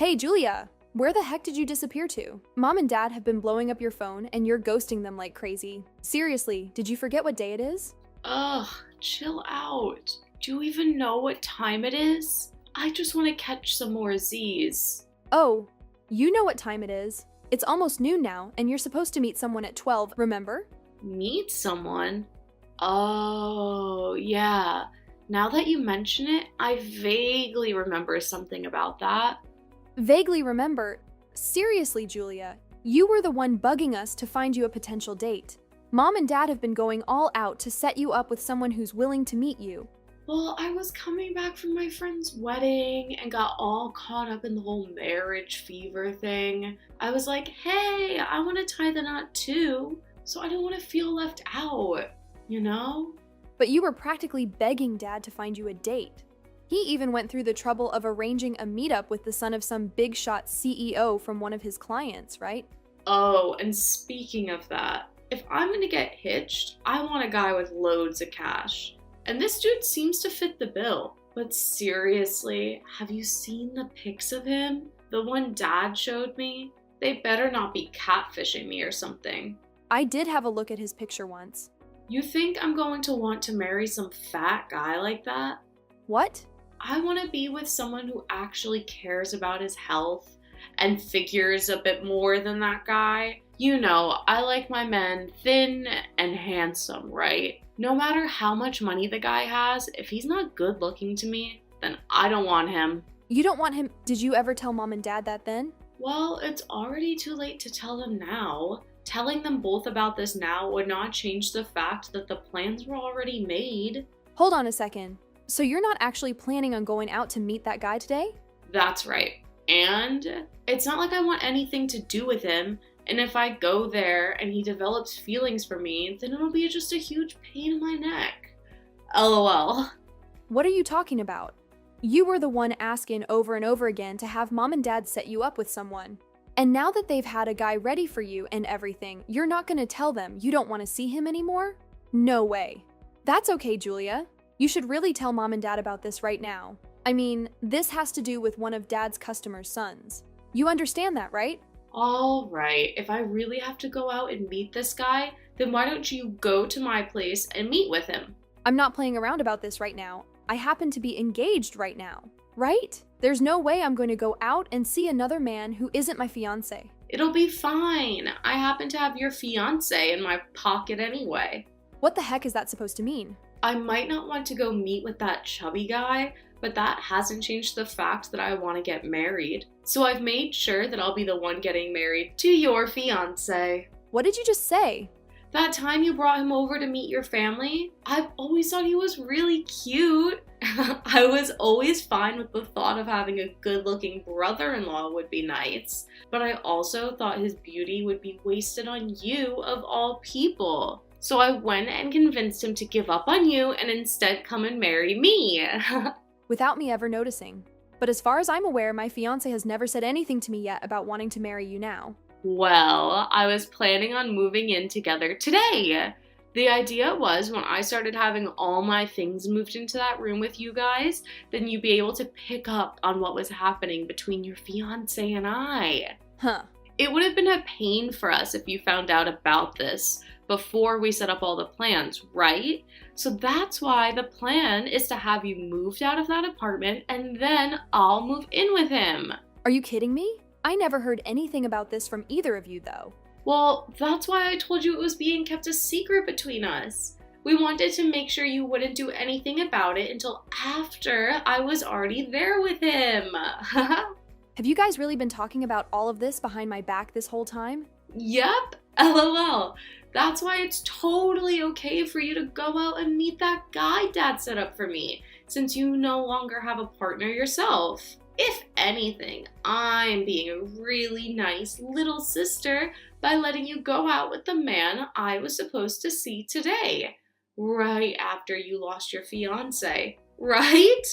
Hey, Julia, where the heck did you disappear to? Mom and Dad have been blowing up your phone and you're ghosting them like crazy. Seriously, did you forget what day it is? Ugh, chill out. Do you even know what time it is? I just want to catch some more Z's. Oh, you know what time it is. It's almost noon now, and you're supposed to meet someone at 12, remember? Meet someone? Oh, yeah. Now that you mention it, I vaguely remember something about that. Vaguely remember. Seriously, Julia, you were the one bugging us to find you a potential date. Mom and Dad have been going all out to set you up with someone who's willing to meet you. Well, I was coming back from my friend's wedding and got all caught up in the whole marriage fever thing. I was like, hey, I want to tie the knot too, so I don't want to feel left out, you know? But you were practically begging Dad to find you a date. He even went through the trouble of arranging a meetup with the son of some big shot CEO from one of his clients, right? Oh, and speaking of that, if I'm gonna get hitched, I want a guy with loads of cash. And this dude seems to fit the bill. But seriously, have you seen the pics of him? The one Dad showed me? They better not be catfishing me or something. I did have a look at his picture once. You think I'm going to want to marry some fat guy like that? What? I want to be with someone who actually cares about his health and figures a bit more than that guy. You know, I like my men thin and handsome, right? No matter how much money the guy has, if he's not good looking to me, then I don't want him. You don't want him? Did you ever tell Mom and Dad that then? Well, it's already too late to tell them now. Telling them both about this now would not change the fact that the plans were already made. Hold on a second. So you're not actually planning on going out to meet that guy today? That's right. And it's not like I want anything to do with him. And if I go there and he develops feelings for me, then it'll be just a huge pain in my neck. LOL. What are you talking about? You were the one asking over and over again to have Mom and Dad set you up with someone. And now that they've had a guy ready for you and everything, you're not going to tell them you don't want to see him anymore? No way. That's okay, Julia. You should really tell Mom and Dad about this right now. I mean, this has to do with one of Dad's customers' sons. You understand that, right? All right, if I really have to go out and meet this guy, then why don't you go to my place and meet with him? I'm not playing around about this right now. I happen to be engaged right now, right? There's no way I'm going to go out and see another man who isn't my fiancé. It'll be fine. I happen to have your fiancé in my pocket anyway. What the heck is that supposed to mean? I might not want to go meet with that chubby guy, but that hasn't changed the fact that I want to get married. So I've made sure that I'll be the one getting married to your fiancé. What did you just say? That time you brought him over to meet your family, I've always thought he was really cute. I was always fine with the thought of having a good-looking brother-in-law would be nice, but I also thought his beauty would be wasted on you of all people. So I went and convinced him to give up on you and instead come and marry me. Without me ever noticing. But as far as I'm aware, my fiancé has never said anything to me yet about wanting to marry you now. Well, I was planning on moving in together today. The idea was when I started having all my things moved into that room with you guys, then you'd be able to pick up on what was happening between your fiancé and I. Huh. It would have been a pain for us if you found out about this before we set up all the plans, right? So that's why the plan is to have you moved out of that apartment and then I'll move in with him. Are you kidding me? I never heard anything about this from either of you, though. Well, that's why I told you it was being kept a secret between us. We wanted to make sure you wouldn't do anything about it until after I was already there with him. Have you guys really been talking about all of this behind my back this whole time? Yep, LOL. That's why it's totally okay for you to go out and meet that guy Dad set up for me, since you no longer have a partner yourself. If anything, I'm being a really nice little sister by letting you go out with the man I was supposed to see today, right after you lost your fiancé, right?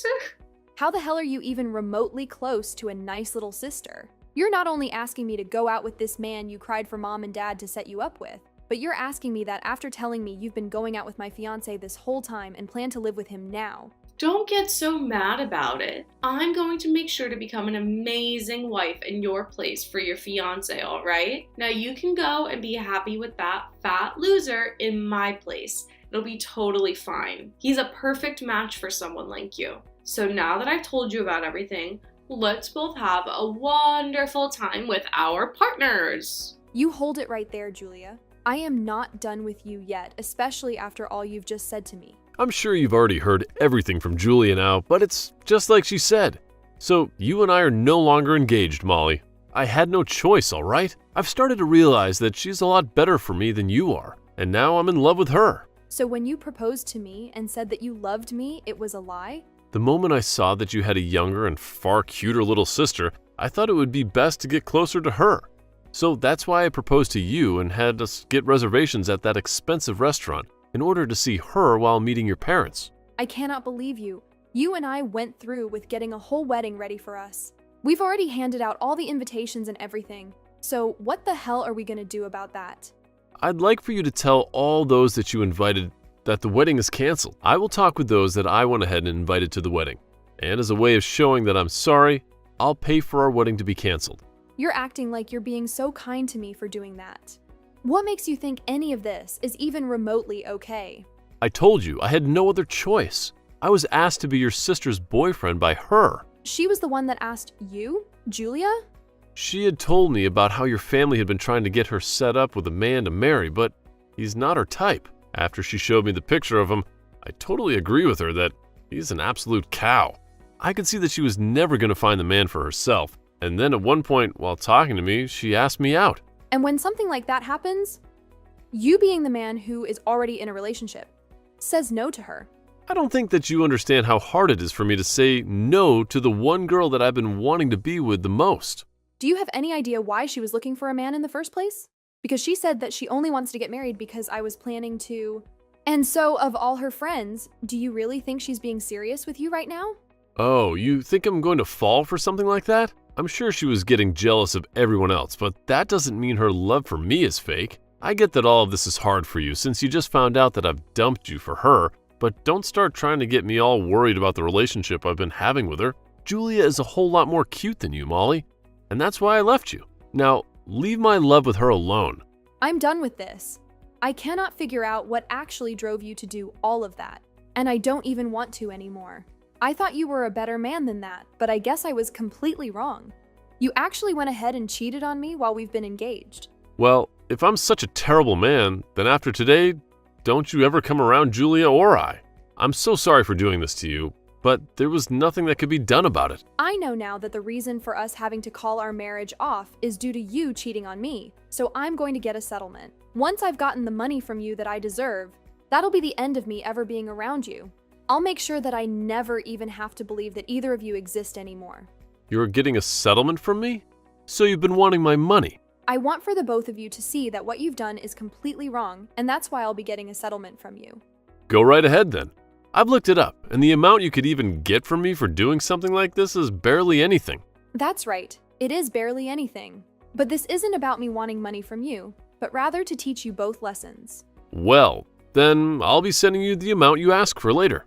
How the hell are you even remotely close to a nice little sister? You're not only asking me to go out with this man you cried for Mom and Dad to set you up with, but you're asking me that after telling me you've been going out with my fiancé this whole time and plan to live with him now. Don't get so mad about it. I'm going to make sure to become an amazing wife in your place for your fiance, all right? Now you can go and be happy with that fat loser in my place. It'll be totally fine. He's a perfect match for someone like you. So now that I've told you about everything, let's both have a wonderful time with our partners. You hold it right there, Julia. I am not done with you yet, especially after all you've just said to me. I'm sure you've already heard everything from Julia now, but it's just like she said. So you and I are no longer engaged, Molly. I had no choice, all right? I've started to realize that she's a lot better for me than you are, and now I'm in love with her. So when you proposed to me and said that you loved me, it was a lie? The moment I saw that you had a younger and far cuter little sister, I thought it would be best to get closer to her. So that's why I proposed to you and had us get reservations at that expensive restaurant in order to see her while meeting your parents. I cannot believe you. You and I went through with getting a whole wedding ready for us. We've already handed out all the invitations and everything. So what the hell are we going to do about that? I'd like for you to tell all those that you invited that the wedding is canceled. I will talk with those that I went ahead and invited to the wedding. And as a way of showing that I'm sorry, I'll pay for our wedding to be canceled. You're acting like you're being so kind to me for doing that. What makes you think any of this is even remotely okay? I told you I had no other choice. I was asked to be your sister's boyfriend by her. She was the one that asked you, Julia? She had told me about how your family had been trying to get her set up with a man to marry, but he's not her type. After she showed me the picture of him, I totally agree with her that he's an absolute cow. I could see that she was never going to find the man for herself, and then at one point, while talking to me, she asked me out. And when something like that happens, you being the man who is already in a relationship says no to her. I don't think that you understand how hard it is for me to say no to the one girl that I've been wanting to be with the most. Do you have any idea why she was looking for a man in the first place? Because she said that she only wants to get married because I was planning to... And so, of all her friends, do you really think she's being serious with you right now? Oh, you think I'm going to fall for something like that? I'm sure she was getting jealous of everyone else, but that doesn't mean her love for me is fake. I get that all of this is hard for you since you just found out that I've dumped you for her, but don't start trying to get me all worried about the relationship I've been having with her. Julia is a whole lot more cute than you, Molly, and that's why I left you. Now, leave my love with her alone. I'm done with this. I cannot figure out what actually drove you to do all of that, and I don't even want to anymore. I thought you were a better man than that, but I guess I was completely wrong. You actually went ahead and cheated on me while we've been engaged. Well, if I'm such a terrible man, then after today, don't you ever come around Julia or I. I'm so sorry for doing this to you, but there was nothing that could be done about it. I know now that the reason for us having to call our marriage off is due to you cheating on me, so I'm going to get a settlement. Once I've gotten the money from you that I deserve, that'll be the end of me ever being around you. I'll make sure that I never even have to believe that either of you exist anymore. You're getting a settlement from me? So you've been wanting my money? I want for the both of you to see that what you've done is completely wrong, and that's why I'll be getting a settlement from you. Go right ahead then. I've looked it up, and the amount you could even get from me for doing something like this is barely anything. That's right. It is barely anything. But this isn't about me wanting money from you, but rather to teach you both lessons. Well, then I'll be sending you the amount you ask for later.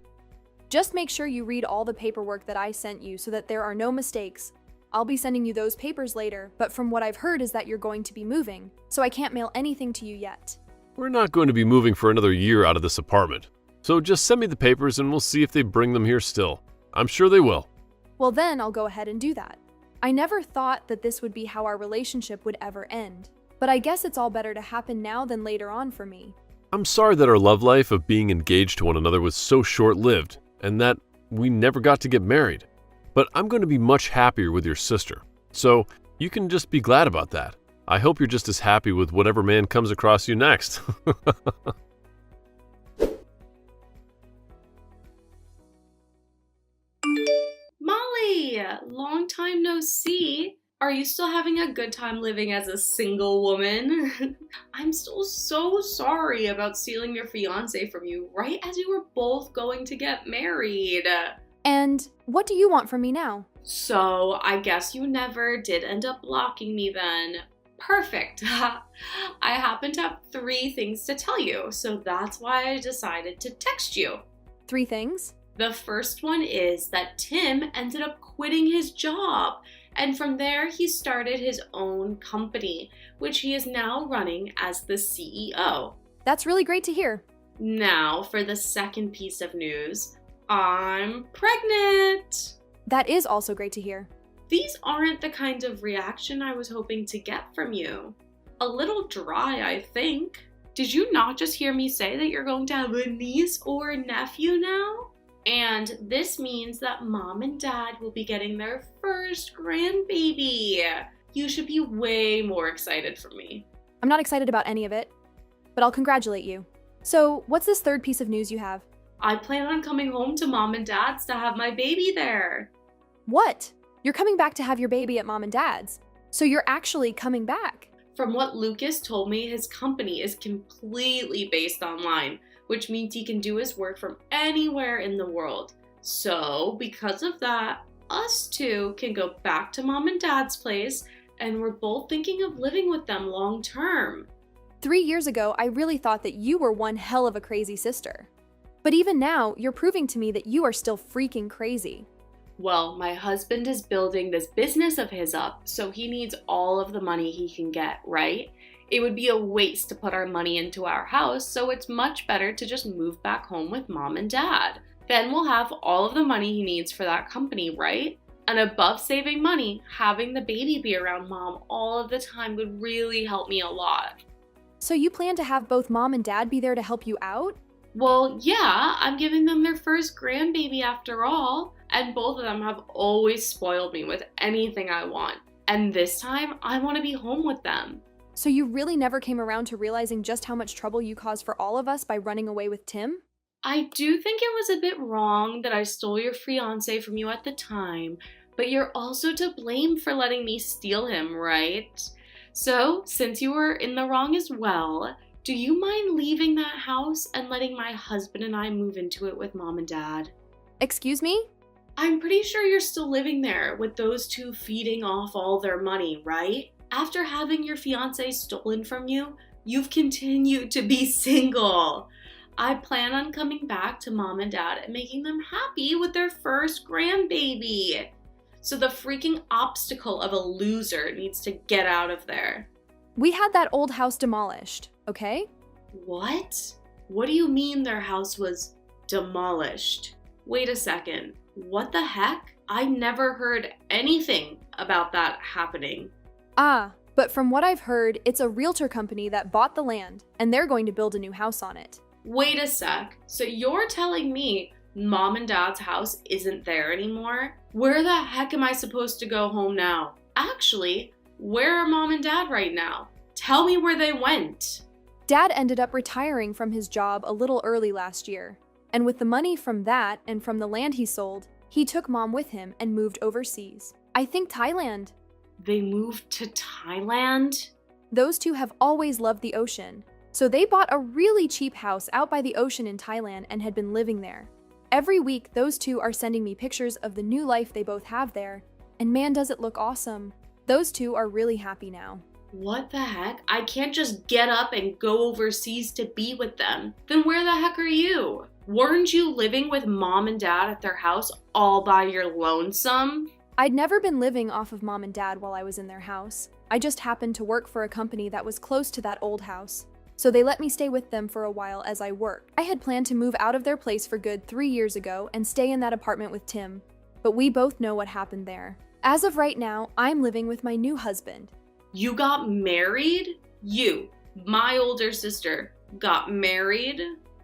Just make sure you read all the paperwork that I sent you so that there are no mistakes. I'll be sending you those papers later, but from what I've heard is that you're going to be moving, so I can't mail anything to you yet. We're not going to be moving for another year out of this apartment. So just send me the papers and we'll see if they bring them here still. I'm sure they will. Well, then I'll go ahead and do that. I never thought that this would be how our relationship would ever end, but I guess it's all better to happen now than later on for me. I'm sorry that our love life of being engaged to one another was so short-lived and that we never got to get married. But I'm going to be much happier with your sister. So you can just be glad about that. I hope you're just as happy with whatever man comes across you next. Molly, long time no see. Are you still having a good time living as a single woman? I'm still so sorry about stealing your fiance from you right as you were both going to get married. And what do you want from me now? So, I guess you never did end up blocking me then. Perfect. I happen to have 3 things to tell you, so that's why I decided to text you. 3 things? The first one is that Tim ended up quitting his job, and from there he started his own company, which he is now running as the CEO. That's really great to hear. Now, for the second piece of news, I'm pregnant! That is also great to hear. These aren't the kind of reaction I was hoping to get from you. A little dry, I think. Did you not just hear me say that you're going to have a niece or a nephew now? And this means that mom and dad will be getting their first grandbaby. You should be way more excited for me. I'm not excited about any of it, but I'll congratulate you. So, what's this third piece of news you have? I plan on coming home to mom and dad's to have my baby there. What? You're coming back to have your baby at mom and dad's. So you're actually coming back. From what Lucas told me, his company is completely based online, which means he can do his work from anywhere in the world. So, because of that, us two can go back to mom and dad's place, and we're both thinking of living with them long term. 3 years ago, I really thought that you were one hell of a crazy sister. But even now, you're proving to me that you are still freaking crazy. Well, my husband is building this business of his up, so he needs all of the money he can get, right? It would be a waste to put our money into our house, so it's much better to just move back home with mom and dad. Then we'll have all of the money he needs for that company, right? And above saving money, having the baby be around mom all of the time would really help me a lot. So you plan to have both mom and dad be there to help you out? Well, yeah, I'm giving them their first grandbaby after all, and both of them have always spoiled me with anything I want. And this time, I want to be home with them. So you really never came around to realizing just how much trouble you caused for all of us by running away with Tim? I do think it was a bit wrong that I stole your fiance from you at the time, but you're also to blame for letting me steal him, right? So, since you were in the wrong as well, do you mind leaving that house and letting my husband and I move into it with mom and dad? Excuse me? I'm pretty sure you're still living there with those two feeding off all their money, right? After having your fiance stolen from you, you've continued to be single. I plan on coming back to mom and dad and making them happy with their first grandbaby. So the freaking obstacle of a loser needs to get out of there. We had that old house demolished, okay? What? What do you mean their house was demolished? Wait a second. What the heck? I never heard anything about that happening. Ah, but from what I've heard, it's a realtor company that bought the land, and they're going to build a new house on it. Wait a sec. So you're telling me mom and dad's house isn't there anymore? Where the heck am I supposed to go home now? Actually, where are mom and dad right now? Tell me where they went. Dad ended up retiring from his job a little early last year, and with the money from that and from the land he sold, he took mom with him and moved overseas. I think Thailand. They moved to Thailand? Those two have always loved the ocean, so they bought a really cheap house out by the ocean in Thailand and had been living there. Every week, those two are sending me pictures of the new life they both have there, and man, does it look awesome. Those two are really happy now. What the heck? I can't just get up and go overseas to be with them. Then where the heck are you? Weren't you living with mom and dad at their house all by your lonesome? I'd never been living off of mom and dad while I was in their house. I just happened to work for a company that was close to that old house, so they let me stay with them for a while as I worked. I had planned to move out of their place for good 3 years ago and stay in that apartment with Tim, but we both know what happened there. As of right now, I'm living with my new husband. You got married? You, my older sister, got married?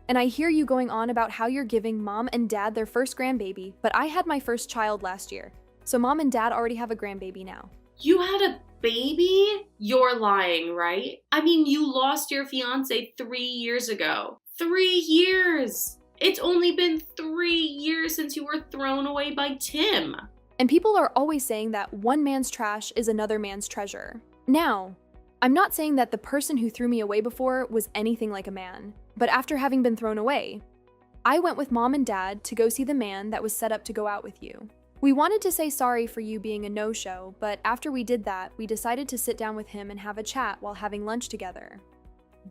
And I hear you going on about how you're giving mom and dad their first grandbaby, but I had my first child last year, so mom and dad already have a grandbaby now. You had a baby? You're lying, right? I mean, you lost your fiance 3 years ago. 3 years! It's only been 3 years since you were thrown away by Tim. And people are always saying that one man's trash is another man's treasure. Now, I'm not saying that the person who threw me away before was anything like a man, but after having been thrown away, I went with mom and dad to go see the man that was set up to go out with you. We wanted to say sorry for you being a no-show, but after we did that, we decided to sit down with him and have a chat while having lunch together.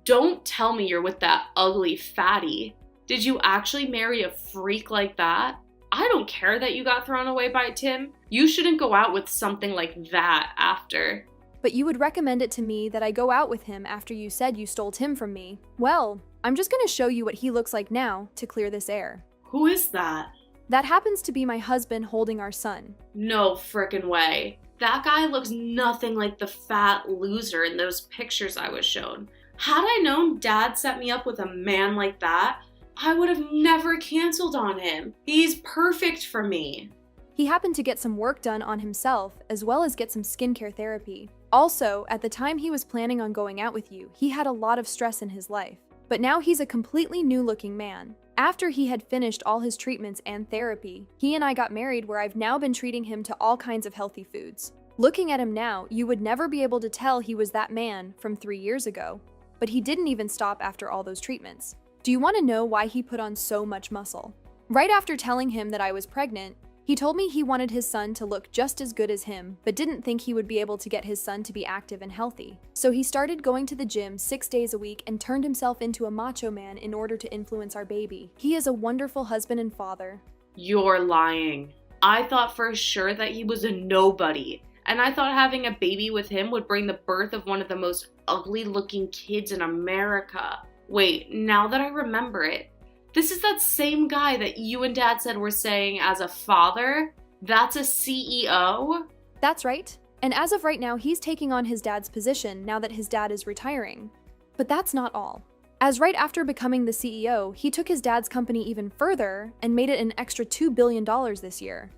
Don't tell me you're with that ugly fatty. Did you actually marry a freak like that? I don't care that you got thrown away by Tim. You shouldn't go out with something like that after. But you would recommend it to me that I go out with him after you said you stole Tim from me. Well, I'm just gonna show you what he looks like now to clear this air. Who is that? That happens to be my husband holding our son. No frickin' way. That guy looks nothing like the fat loser in those pictures I was shown. Had I known Dad set me up with a man like that, I would have never canceled on him. He's perfect for me. He happened to get some work done on himself, as well as get some skincare therapy. Also, at the time he was planning on going out with you, he had a lot of stress in his life. But now he's a completely new-looking man. After he had finished all his treatments and therapy, he and I got married, where I've now been treating him to all kinds of healthy foods. Looking at him now, you would never be able to tell he was that man from 3 years ago. But he didn't even stop after all those treatments. Do you want to know why he put on so much muscle? Right after telling him that I was pregnant, he told me he wanted his son to look just as good as him, but didn't think he would be able to get his son to be active and healthy. So he started going to the gym 6 days a week and turned himself into a macho man in order to influence our baby. He is a wonderful husband and father. You're lying. I thought for sure that he was a nobody, and I thought having a baby with him would bring the birth of one of the most ugly-looking kids in America. Wait, now that I remember it, this is that same guy that you and Dad said were saying as a father? That's a CEO? That's right. And as of right now, he's taking on his dad's position now that his dad is retiring. But that's not all. As right after becoming the CEO, he took his dad's company even further and made it an extra $2 billion this year.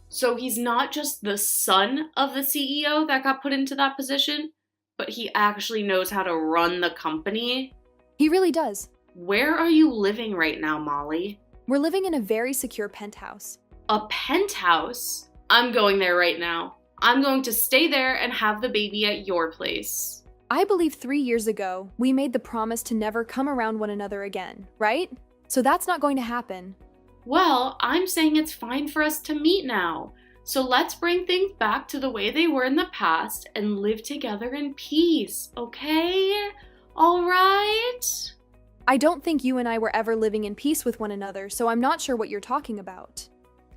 So he's not just the son of the CEO that got put into that position, but he actually knows how to run the company? He really does. Where are you living right now, Molly? We're living in a very secure penthouse. A penthouse? I'm going there right now. I'm going to stay there and have the baby at your place. I believe 3 years ago, we made the promise to never come around one another again, right? So that's not going to happen. Well, I'm saying it's fine for us to meet now. So let's bring things back to the way they were in the past and live together in peace, okay? All right? I don't think you and I were ever living in peace with one another, so I'm not sure what you're talking about.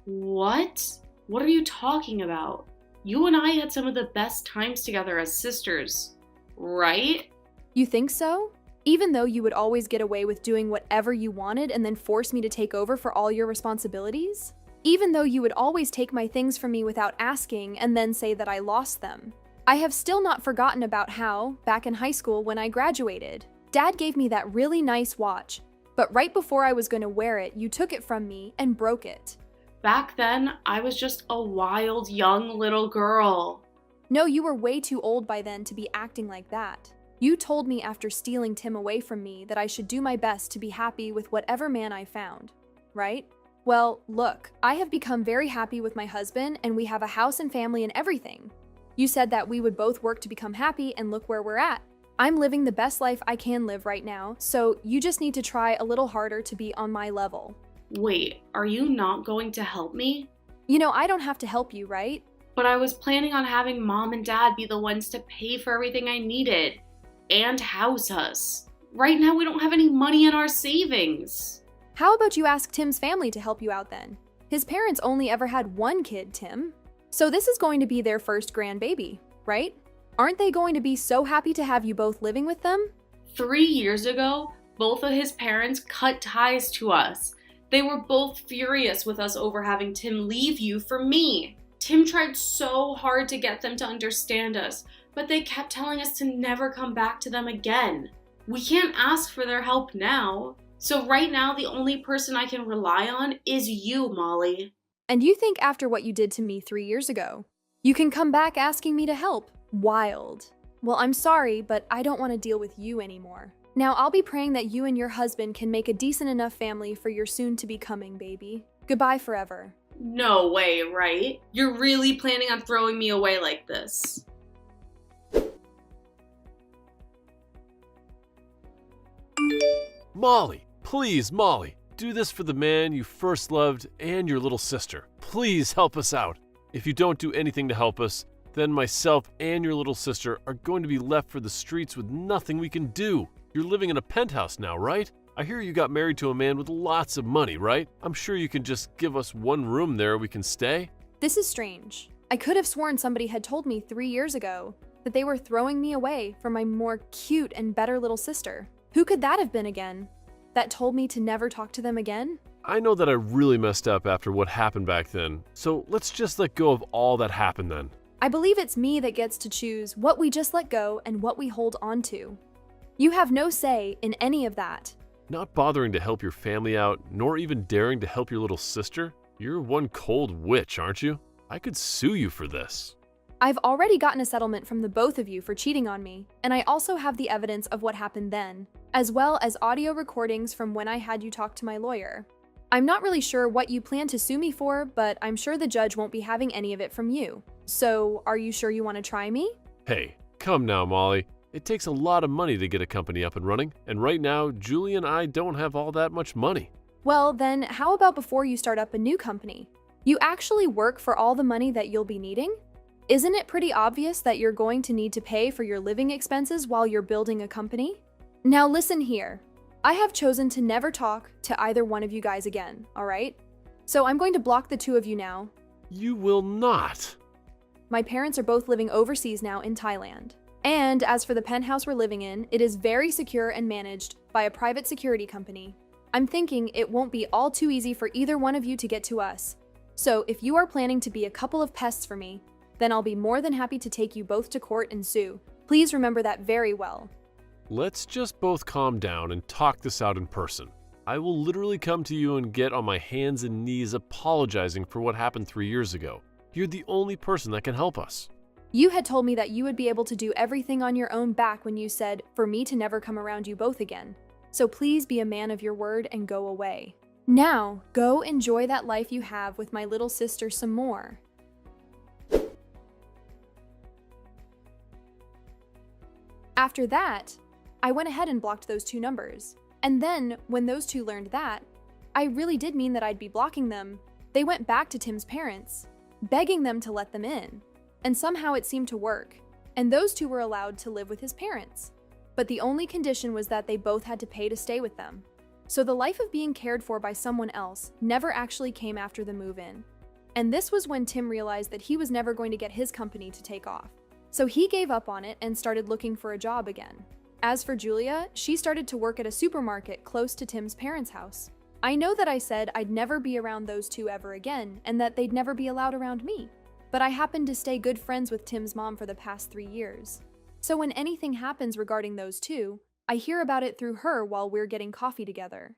What? What are you talking about? You and I had some of the best times together as sisters, right? You think so? Even though you would always get away with doing whatever you wanted and then force me to take over for all your responsibilities? Even though you would always take my things from me without asking and then say that I lost them? I have still not forgotten about how, back in high school when I graduated, Dad gave me that really nice watch, but right before I was going to wear it, you took it from me and broke it. Back then, I was just a wild young little girl. No, you were way too old by then to be acting like that. You told me after stealing Tim away from me that I should do my best to be happy with whatever man I found, right? Well, look, I have become very happy with my husband and we have a house and family and everything. You said that we would both work to become happy, and look where we're at. I'm living the best life I can live right now, so you just need to try a little harder to be on my level. Wait, are you not going to help me? You know, I don't have to help you, right? But I was planning on having Mom and Dad be the ones to pay for everything I needed and house us. Right now, we don't have any money in our savings. How about you ask Tim's family to help you out then? His parents only ever had one kid, Tim. So this is going to be their first grandbaby, right? Aren't they going to be so happy to have you both living with them? 3 years ago, both of his parents cut ties to us. They were both furious with us over having Tim leave you for me. Tim tried so hard to get them to understand us, but they kept telling us to never come back to them again. We can't ask for their help now. So right now, the only person I can rely on is you, Molly. And you think after what you did to me 3 years ago, you can come back asking me to help? Wild. Well, I'm sorry, but I don't want to deal with you anymore. Now, I'll be praying that you and your husband can make a decent enough family for your soon-to-be-coming baby. Goodbye forever. No way, right? You're really planning on throwing me away like this? Molly, please, Molly, do this for the man you first loved and your little sister. Please help us out. If you don't do anything to help us, then myself and your little sister are going to be left for the streets with nothing we can do. You're living in a penthouse now, right? I hear you got married to a man with lots of money, right? I'm sure you can just give us one room there we can stay. This is strange. I could have sworn somebody had told me 3 years ago that they were throwing me away for my more cute and better little sister. Who could that have been again? That told me to never talk to them again? I know that I really messed up after what happened back then, so let's just let go of all that happened then. I believe it's me that gets to choose what we just let go and what we hold on to. You have no say in any of that. Not bothering to help your family out, nor even daring to help your little sister? You're one cold witch, aren't you? I could sue you for this. I've already gotten a settlement from the both of you for cheating on me, and I also have the evidence of what happened then, as well as audio recordings from when I had you talk to my lawyer. I'm not really sure what you plan to sue me for, but I'm sure the judge won't be having any of it from you. So, are you sure you want to try me? Hey, come now, Molly. It takes a lot of money to get a company up and running, and right now, Julie and I don't have all that much money. Well, then how about before you start up a new company? You actually work for all the money that you'll be needing? Isn't it pretty obvious that you're going to need to pay for your living expenses while you're building a company? Now listen here. I have chosen to never talk to either one of you guys again, alright? So I'm going to block the two of you now. You will not. My parents are both living overseas now in Thailand. And as for the penthouse we're living in, it is very secure and managed by a private security company. I'm thinking it won't be all too easy for either one of you to get to us. So if you are planning to be a couple of pests for me, then I'll be more than happy to take you both to court and sue. Please remember that very well. Let's just both calm down and talk this out in person. I will literally come to you and get on my hands and knees apologizing for what happened 3 years ago. You're the only person that can help us. You had told me that you would be able to do everything on your own back when you said for me to never come around you both again. So please be a man of your word and go away. Now, go enjoy that life you have with my little sister some more. After that, I went ahead and blocked those two numbers. And then, when those two learned that, I really did mean that I'd be blocking them, they went back to Tim's parents, begging them to let them in. And somehow it seemed to work, and those two were allowed to live with his parents. But the only condition was that they both had to pay to stay with them. So the life of being cared for by someone else never actually came after the move-in. And this was when Tim realized that he was never going to get his company to take off. So he gave up on it and started looking for a job again. As for Julia, she started to work at a supermarket close to Tim's parents' house. I know that I said I'd never be around those two ever again and that they'd never be allowed around me. But I happened to stay good friends with Tim's mom for the past 3 years. So when anything happens regarding those two, I hear about it through her while we're getting coffee together.